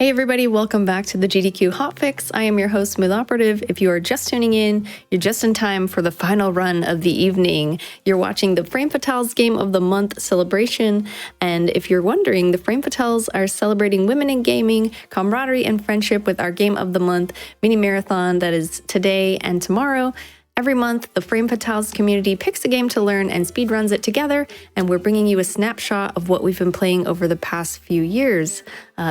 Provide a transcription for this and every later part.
Hey everybody, welcome back to the GDQ Hotfix. I am your host, SmoothOperative. If you are just tuning in, you're just in time for the final run of the evening. You're watching the Frame Fatales Game of the Month celebration, and if you're wondering, the Frame Fatales are celebrating women in gaming, camaraderie, and friendship with our Game of the Month mini marathon that is today and tomorrow. Every month, the Frame Fatales community picks a game to learn and speedruns it together, and we're bringing you a snapshot of what we've been playing over the past few years.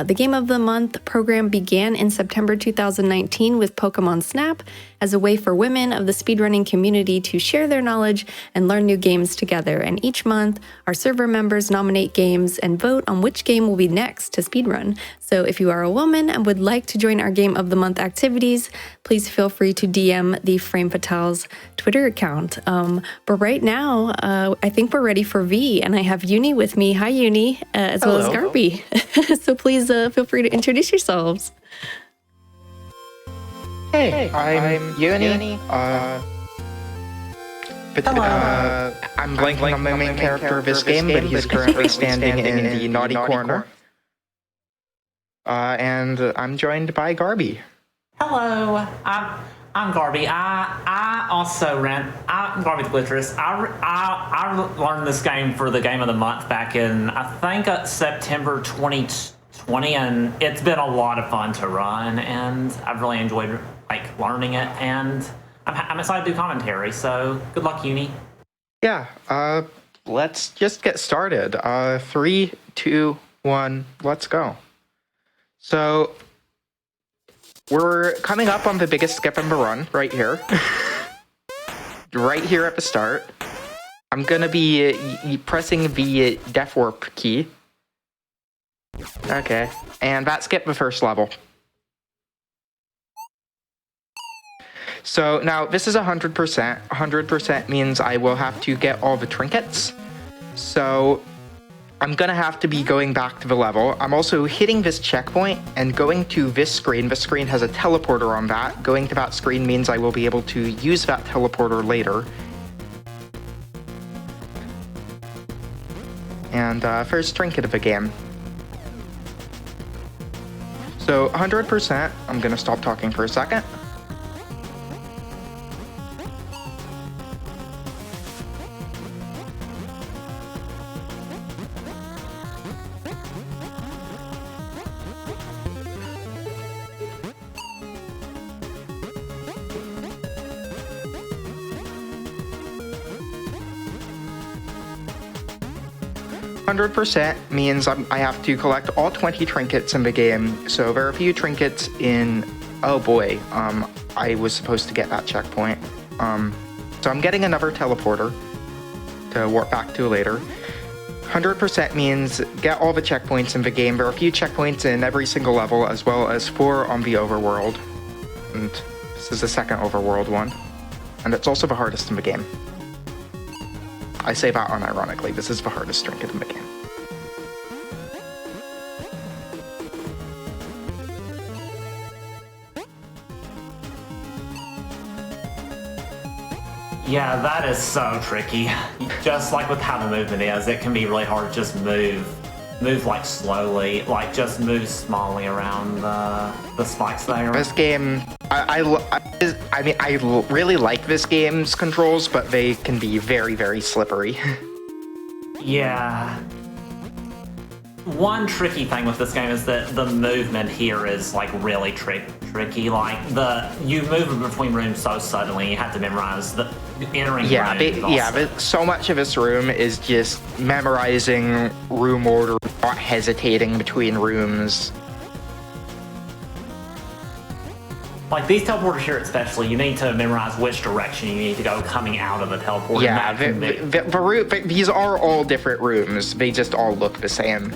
The Game of the Month program began in September 2019 with Pokemon Snap as a way for women of the speedrunning community to share their knowledge and learn new games together. And each month, our server members nominate games and vote on which game will be next to speedrun. So if you are a woman and would like to join our Game of the Month activities, please feel free to DM the Frame Fatales Twitter account. But right now, I think we're ready for V, and I have Euni with me. Hi, Euni, as well as Garby. So please feel free to introduce yourselves. Hey, I'm euni. I'm blanking on the main character of this game, but he's currently standing in the naughty corner. And I'm joined by Garby. Hello, I'm Garby. I'm GarbitheGlitcheress. I learned this game for the Game of the Month back in, I think, September 2020, and it's been a lot of fun to run, and I've really enjoyed learning it, and I'm excited to do commentary. So good luck, Euni. Yeah. Let's just get started. 3, 2, 1. Let's go. So we're coming up on the biggest skip in the run right here. Right here at the start. I'm gonna be pressing the Death Warp key. Okay, and that skipped the first level. So now this is 100%. 100% means I will have to get all the trinkets. So I'm gonna have to be going back to the level. I'm also hitting this checkpoint and going to this screen. The screen has a teleporter on that. Going to that screen means I will be able to use that teleporter later. And first trinket of the game. So 100%, I'm gonna stop talking for a second. 100% means I have to collect all 20 trinkets in the game. So there are a few trinkets in... Oh boy, I was supposed to get that checkpoint. So I'm getting another teleporter to warp back to later. 100% means get all the checkpoints in the game. There are a few checkpoints in every single level, as well as 4 on the overworld. And this is the second overworld one. And it's also the hardest in the game. I say that unironically. This is the hardest trinket in the game. Yeah, that is so tricky. Just like with how the movement is, it can be really hard to just move slowly, just move smallly around the spikes there. This game, I really like this game's controls, but they can be very, very slippery. Yeah. One tricky thing with this game is that the movement here is really tricky. You move between rooms so suddenly, you have to memorize the entering rooms. But so much of this room is just memorizing room order, not hesitating between rooms. These teleporters here especially, you need to memorize which direction you need to go coming out of the teleporter. Yeah, these are all different rooms. They just all look the same.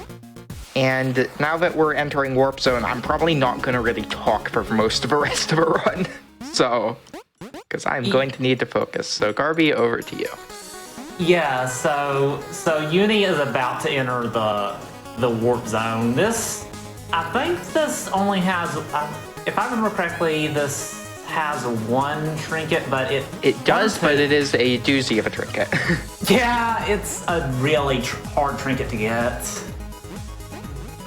And now that we're entering Warp Zone, I'm probably not going to really talk for most of the rest of the run. So, because I'm going to need to focus. So, Garby, over to you. Yeah, so Euni is about to enter the Warp Zone. I think this only has, if I remember correctly, this has one trinket, but it does, but it is a doozy of a trinket. Yeah, it's a really hard trinket to get.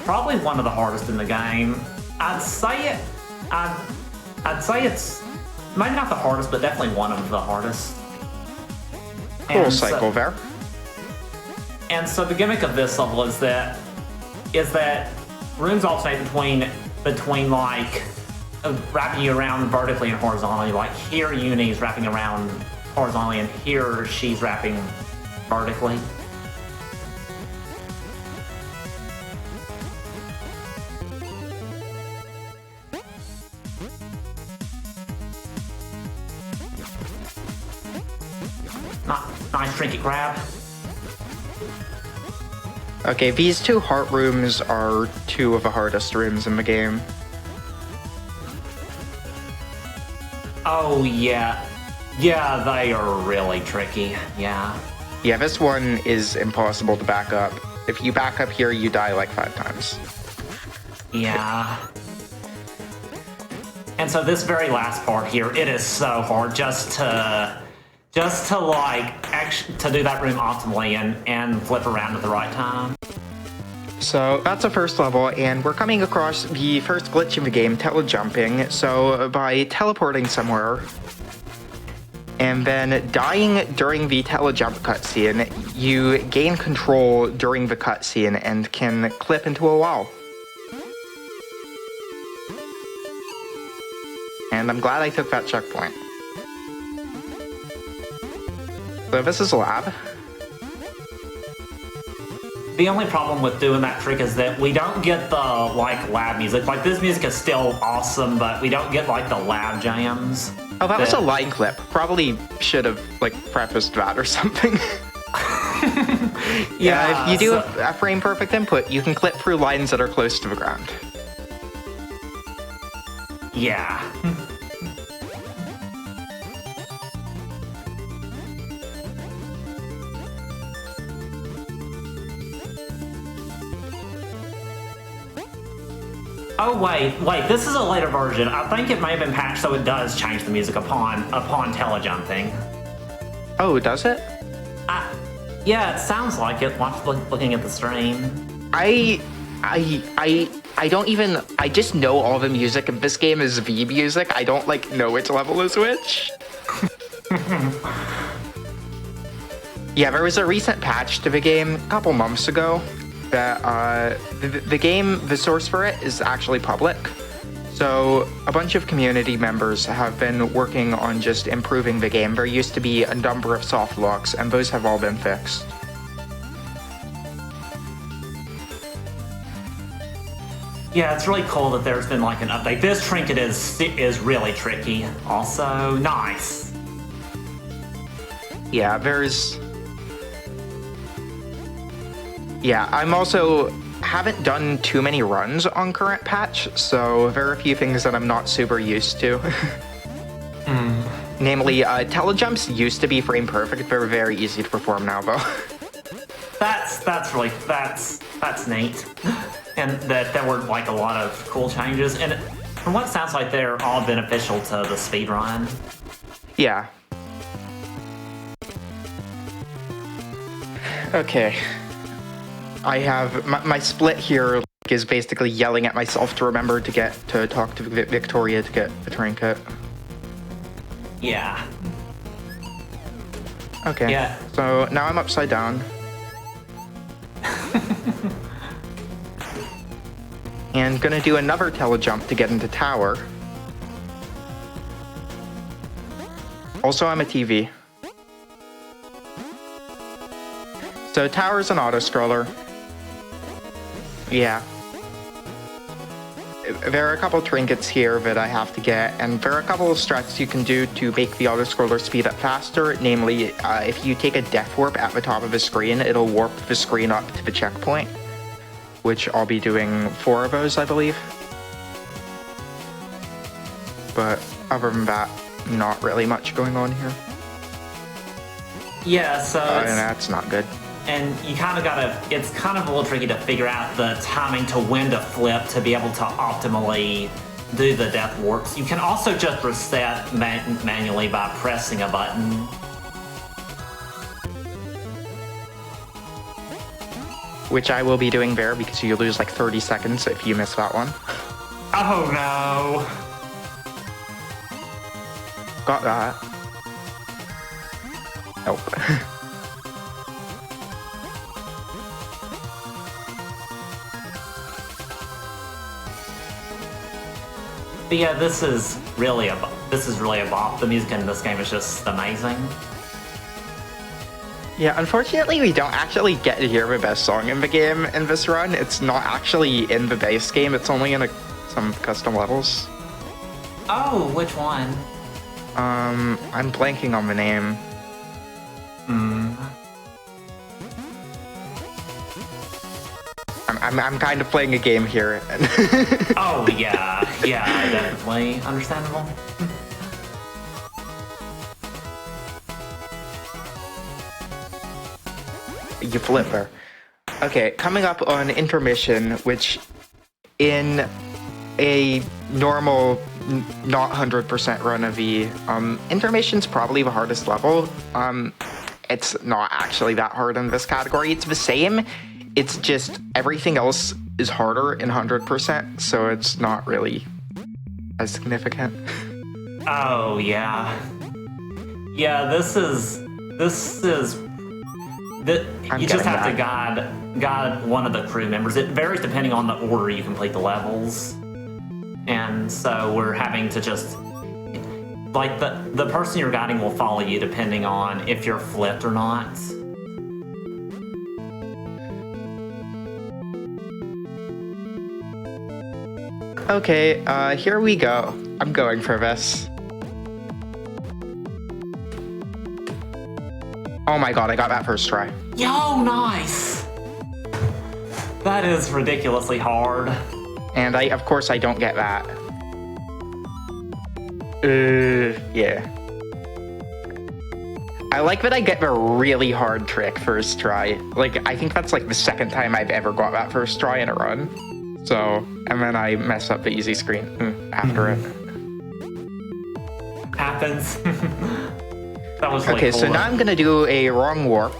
probably one of the hardest in the game. I'd say it's maybe not the hardest, but definitely one of the hardest. Cool cycle there. And so the gimmick of this level is that rooms alternate between like wrapping you around vertically and horizontally. Like here, euni is wrapping around horizontally, and here she's wrapping vertically. Nice trinket grab. Okay, these two heart rooms are two of the hardest rooms in the game. Oh yeah. Yeah, they are really tricky. Yeah. Yeah, this one is impossible to back up. If you back up here, you die like 5 times. Yeah. And so this very last part here, it is so hard just to do that room optimally and flip around at the right time. So that's the first level, and we're coming across the first glitch in the game, telejumping. So by teleporting somewhere and then dying during the telejump cutscene, you gain control during the cutscene and can clip into a wall. And I'm glad I took that checkpoint. So this is a lab. The only problem with doing that trick is that we don't get the lab music. Like this music is still awesome, but we don't get like the lab jams. Oh, that was a line clip. Probably should have prefaced that or something. Yeah, if you do a frame perfect input, you can clip through lines that are close to the ground. Yeah. Oh wait, this is a later version. I think it may have been patched so it does change the music upon telejumping. Oh, does it? Yeah, it sounds like it, looking at the stream. I just know all the music, and this game is V music. I don't know which level is which. Yeah, there was a recent patch to the game a couple months ago that the source for it is actually public. So a bunch of community members have been working on just improving the game. There used to be a number of soft locks, and those have all been fixed. Yeah, it's really cool that there's been an update. This trinket is really tricky. Also, nice. Yeah, I'm also haven't done too many runs on current patch, so there are a few things that I'm not super used to. Namely, telejumps used to be frame perfect. They're very easy to perform now, though. That's neat. And that there were a lot of cool changes, and from what it sounds like, they're all beneficial to the speedrun. Yeah. Okay. I have my split here is basically yelling at myself to remember to talk to Victoria to get the trinket. Yeah. Okay. Yeah. So now I'm upside down. And gonna do another telejump to get into tower. Also, I'm a TV. So tower's an auto-scroller. Yeah. There are a couple trinkets here that I have to get, and there are a couple of strats you can do to make the auto-scroller speed up faster. Namely, if you take a death warp at the top of the screen, it'll warp the screen up to the checkpoint, which I'll be doing 4 of those, I believe. But other than that, not really much going on here. Yeah, so that's not good. And you kind of it's kind of a little tricky to figure out the timing to when to flip to be able to optimally do the death warps. You can also just reset manually by pressing a button. which I will be doing there because you lose like 30 seconds if you miss that one. Oh no. Got that. Nope. But yeah, this is really a bop. The music in this game is just amazing. Yeah, unfortunately, we don't actually get to hear the best song in the game in this run. It's not actually in the base game. It's only in some custom levels. Oh, which one? I'm blanking on the name. I'm kind of playing a game here. Oh yeah, definitely understandable. You flip her. Okay, coming up on intermission, which in a normal, not 100% run of V, intermission's probably the hardest level. It's not actually that hard in this category. It's the same. It's just everything else is harder in 100%, so it's not really as significant. Oh yeah. Yeah, you just have to guide one of the crew members. It varies depending on the order you complete the levels. And so we're having to just, like, the person you're guiding will follow you depending on if you're flipped or not. Okay, here we go. I'm going for this. Oh my god, I got that first try. Yo, nice! That is ridiculously hard. And of course I don't get that. Yeah. I like that I get the really hard trick first try. Like, I think that's like the second time I've ever got that first try in a run. So, and then I mess up the easy screen after it. Happens. That was really okay, cool. So now I'm gonna do a wrong warp.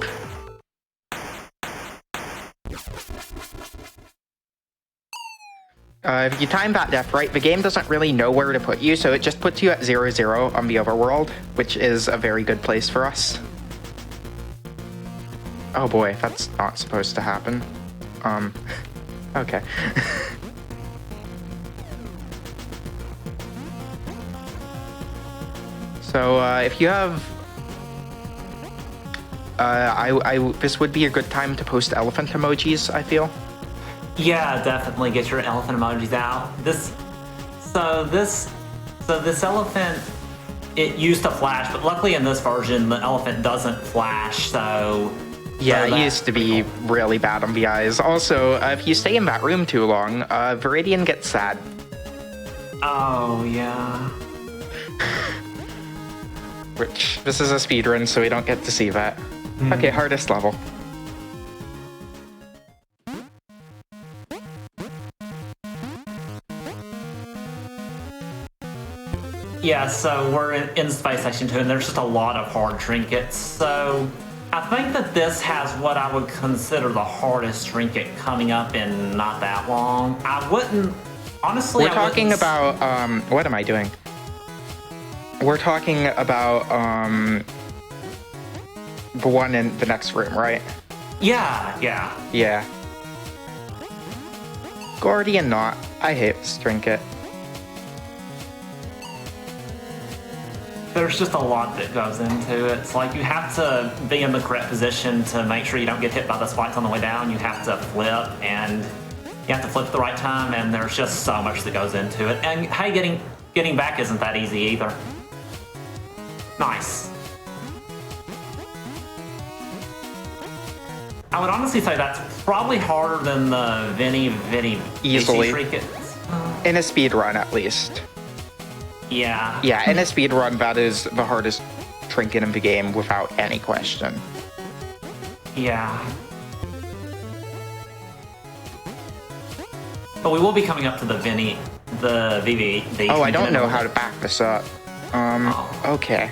If you time that death right, the game doesn't really know where to put you, so it just puts you at 0-0 on the overworld, which is a very good place for us. Oh boy, that's not supposed to happen. Okay. So, if you have... this would be a good time to post elephant emojis, I feel. Yeah, definitely get your elephant emojis out. This elephant, it used to flash, but luckily in this version, the elephant doesn't flash, so... Yeah, it used to be really bad on the eyes. Also, if you stay in that room too long, Viridian gets sad. Oh, yeah. Which, this is a speedrun, so we don't get to see that. Okay, hardest level. Yeah, so we're in Space Station 2, and there's just a lot of hard trinkets, so... I think that this has what I would consider the hardest trinket coming up in not that long. I wouldn't... Honestly, We're talking about... what am I doing? We're talking about, the one in the next room, right? Yeah. Yeah. Guardian not. I hate this trinket. There's just a lot that goes into it. It's like you have to be in the correct position to make sure you don't get hit by the spikes on the way down. You have to flip, and you have to flip at the right time, and there's just so much that goes into it. And hey, getting back isn't that easy either. Nice. I would honestly say that's probably harder than the VVVVV Easily. trinkets. In a speed run, at least. Yeah. Yeah, in a speed run, that is the hardest trinket in the game without any question. Yeah. But we will be coming up to the VVVVV. Oh, I don't know how to back this up. Okay.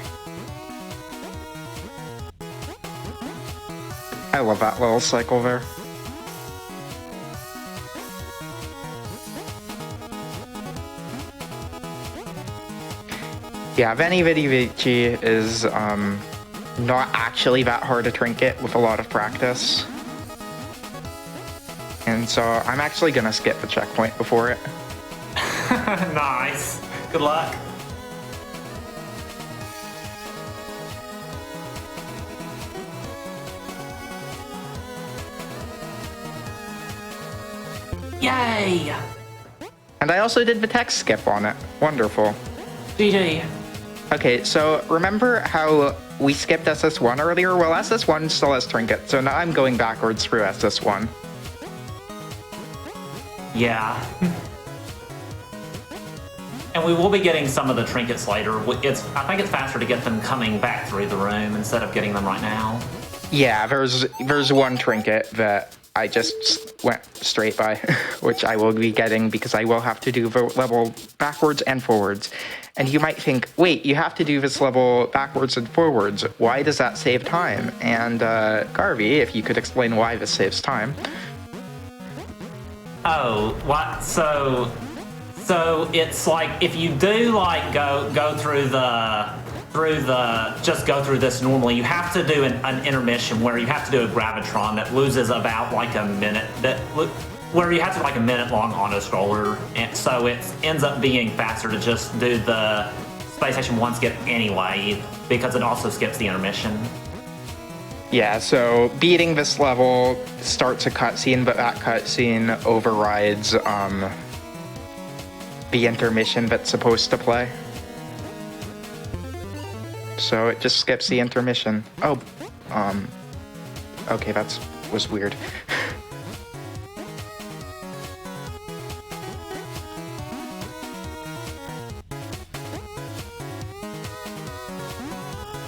I love that little cycle there. Yeah, VVVVVV is not actually that hard to trinket with a lot of practice. And so I'm actually gonna skip the checkpoint before it. Nice. Good luck. Yay! And I also did the text skip on it. Wonderful. GG. Okay, so remember how we skipped SS1 earlier? Well, SS1 still has trinket, so now I'm going backwards through SS1. Yeah. And we will be getting some of the trinkets later. I think it's faster to get them coming back through the room instead of getting them right now. Yeah, there's one trinket that I just went straight by, which I will be getting because I will have to do the level backwards and forwards. And you might think, wait, you have to do this level backwards and forwards. Why does that save time? And Garvey, if you could explain why this saves time. Oh, what? So it's like if you do like go through this normally, you have to do an intermission where you have to do a gravitron that loses about like a minute, where you have to like a minute long auto scroller, and so it ends up being faster to just do the Space Station 1 skip anyway, because it also skips the intermission. Yeah, so beating this level starts a cutscene, but that cutscene overrides the intermission that's supposed to play. So it just skips the intermission. Oh, okay, was weird.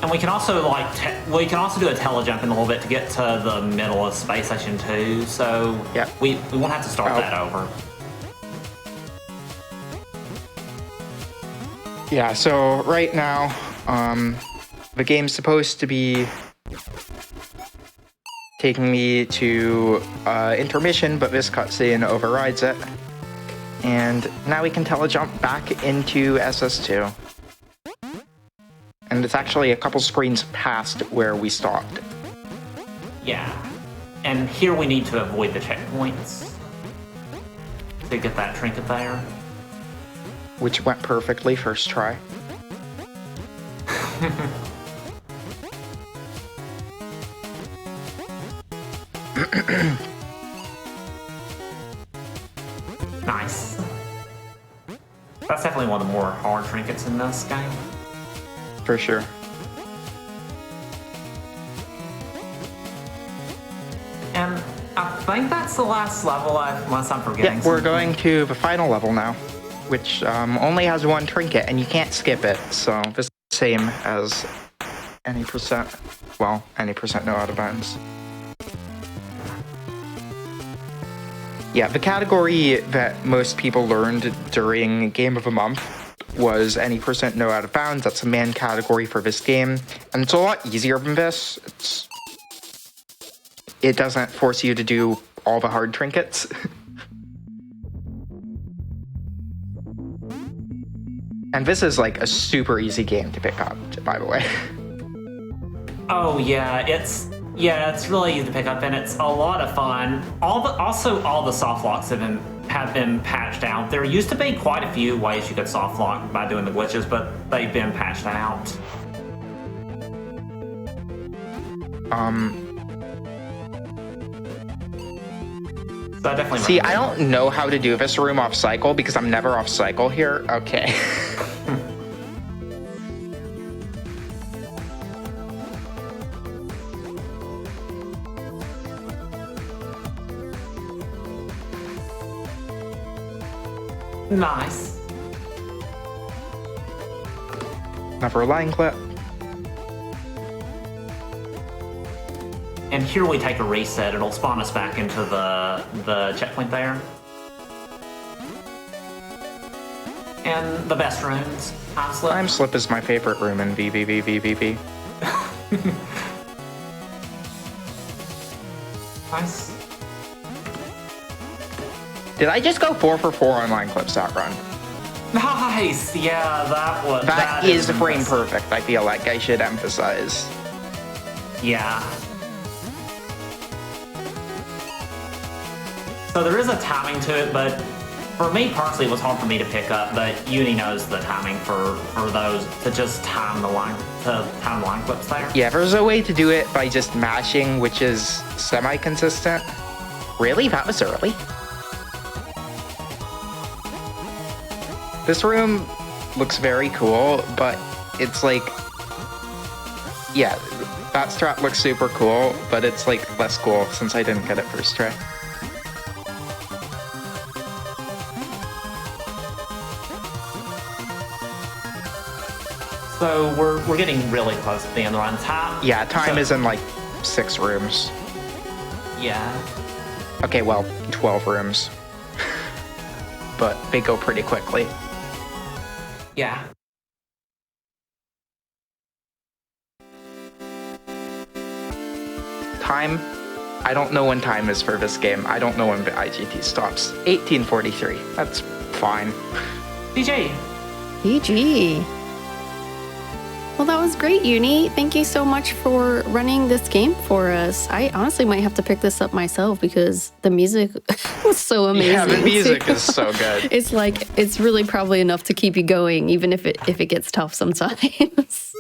And we can also do a telejump in a little bit to get to the middle of Space Station 2. So yeah, we won't have to start that over. Yeah, so right now, the game's supposed to be taking me to intermission, but this cutscene overrides it. And now we can telejump back into SS2. And it's actually a couple screens past where we stopped. Yeah. And here we need to avoid the checkpoints to get that trinket there. Which went perfectly first try. Nice. That's definitely one of the more hard trinkets in this game. For sure. And I think that's the last level, unless I'm forgetting Yeah, we're going to the final level now, which only has one trinket, and you can't skip it, so this is the same as any percent no out of bounds. Yeah, the category that most people learned during Game of the Month was any percent no out of bounds. That's a main category for this game, and it's a lot easier than this. It doesn't force you to do all the hard trinkets. And this is like a super easy game to pick up, by the way. Oh yeah, it's really easy to pick up, and it's a lot of fun. All the soft locks have been patched out. There used to be quite a few ways you could soft lock by doing the glitches, but they've been patched out. So I definitely see, I don't know how to do this room off cycle because I'm never off cycle here. Okay. Nice. Never a line clip. And here we take a reset. It'll spawn us back into the checkpoint there. And the best rooms. Time slip. Time slip is my favorite room in VVVVVV. Nice. Did I just go 4 for 4 on line clips that run? Nice. Yeah, That is frame perfect, I feel like I should emphasize. Yeah. So there is a timing to it, but for me personally, it was hard for me to pick up. But Uni knows the timing for those to just time the line clips there. Yeah, there's a way to do it by just mashing, which is semi-consistent. Really? That was early? This room looks very cool, but it's like... Yeah, that strat looks super cool, but it's like less cool since I didn't get it first try. So we're getting really close to the end of the run. Time is in like 6 rooms. Yeah. Okay, well, 12 rooms. But they go pretty quickly. Yeah. Time? I don't know when time is for this game. I don't know when the IGT stops. 1843. That's fine. DJ. GG. Well, that was great, Uni. Thank you so much for running this game for us. I honestly might have to pick this up myself because the music was so amazing. Yeah, the music is so good. It's like, it's really probably enough to keep you going, even if it gets tough sometimes.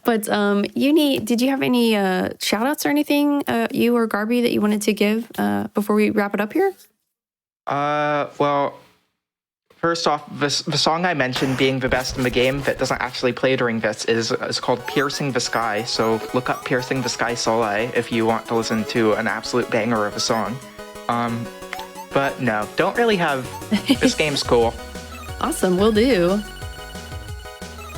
But Uni, did you have any shout outs or anything, you or Garby, that you wanted to give before we wrap it up here? Well, first off, the song I mentioned being the best in the game that doesn't actually play during this is called Piercing the Sky. So look up Piercing the Sky Soleil if you want to listen to an absolute banger of a song. But no, don't really have... This game's cool. Awesome, will do.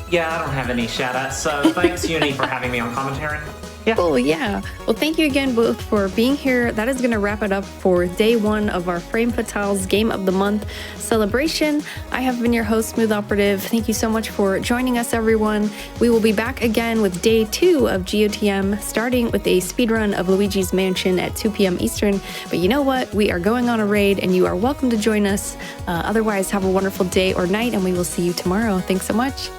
Yeah, I don't have any shout outs, so thanks, Uni, for having me on commentary. Yeah. Oh, yeah. Well, thank you again both for being here. That is going to wrap it up for day 1 of our Frame Fatales Game of the Month celebration. I have been your host, SmoothOperative. Thank you so much for joining us, everyone. We will be back again with day 2 of GOTM, starting with a speedrun of Luigi's Mansion at 2 p.m. Eastern. But you know what? We are going on a raid, and you are welcome to join us. Otherwise, have a wonderful day or night, and we will see you tomorrow. Thanks so much.